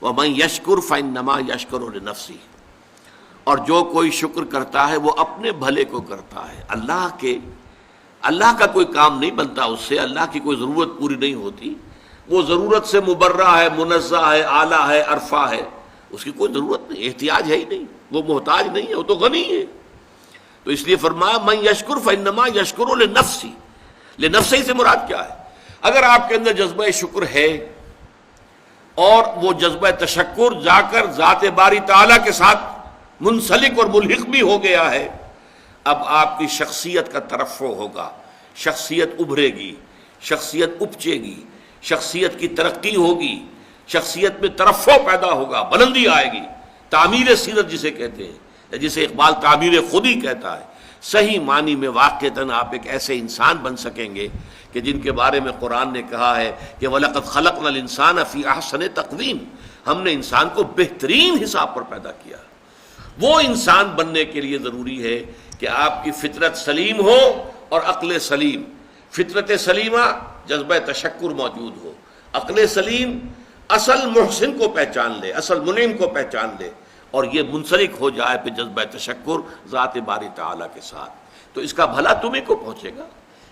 وَمَن يَشْكُرْ فَإِنَّمَا يَشْكُرُ لِنَفْسِهِ، اور جو کوئی شکر کرتا ہے وہ اپنے بھلے کو کرتا ہے۔ اللہ کا کوئی کام نہیں بنتا اس سے، اللہ کی کوئی ضرورت پوری نہیں ہوتی، وہ ضرورت سے مبرہ ہے، منزہ ہے، اعلیٰ ہے، عرفہ ہے، اس کی کوئی ضرورت نہیں، احتیاج ہے ہی نہیں، وہ محتاج نہیں ہے، وہ تو غنی ہے۔ تو اس لیے فرمایا من یشکر فإنما یشکر لنفسہ، لنفسہ سے مراد کیا ہے؟ اگر آپ کے اندر جذبہ شکر ہے اور وہ جذبہ تشکر جا کر ذات باری تعالیٰ کے ساتھ منسلک اور ملحق بھی ہو گیا ہے، اب آپ کی شخصیت کا ترفع ہوگا، شخصیت ابھرے گی، شخصیت اپچے گی، شخصیت کی ترقی ہوگی، شخصیت میں ترفع پیدا ہوگا، بلندی آئے گی، تعمیر سیرت جسے کہتے ہیں، جسے اقبال تعمیر خود ہی کہتا ہے۔ صحیح معنی میں واقعتاً آپ ایک ایسے انسان بن سکیں گے کہ جن کے بارے میں قرآن نے کہا ہے کہ وَلَقَدْ خَلَقْنَا الْإِنسَانَ فِي أَحْسَنِ تَقْوِيمٍ، ہم نے انسان کو بہترین حساب پر پیدا کیا۔ وہ انسان بننے کے لیے ضروری ہے کہ آپ کی فطرت سلیم ہو اور عقل سلیم۔ فطرت سلیمہ جذبہ تشکر موجود ہو، عقل سلیم اصل محسن کو پہچان لے، اصل منعم کو پہچان لے، اور یہ منسلک ہو جائے پہ جذبہ تشکر ذات باری تعالیٰ کے ساتھ، تو اس کا بھلا تمہیں کو پہنچے گا،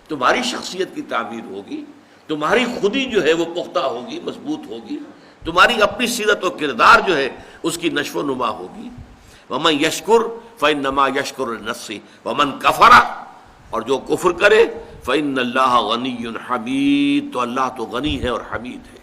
تمہاری شخصیت کی تعمیر ہوگی، تمہاری خودی جو ہے وہ پختہ ہوگی، مضبوط ہوگی، تمہاری اپنی سیرت و کردار جو ہے اس کی نشو و نما ہوگی۔ وَمَن يَشْكُرْ فَإِنَّمَا يَشْكُرُ لِنَفْسِهِ وَمَن كَفَرَ، اور جو کفر کرے فَإِنَّ اللَّهَ غَنِيٌّ حَمِيدٌ، تو اللہ تو غنی ہے اور حمید ہے۔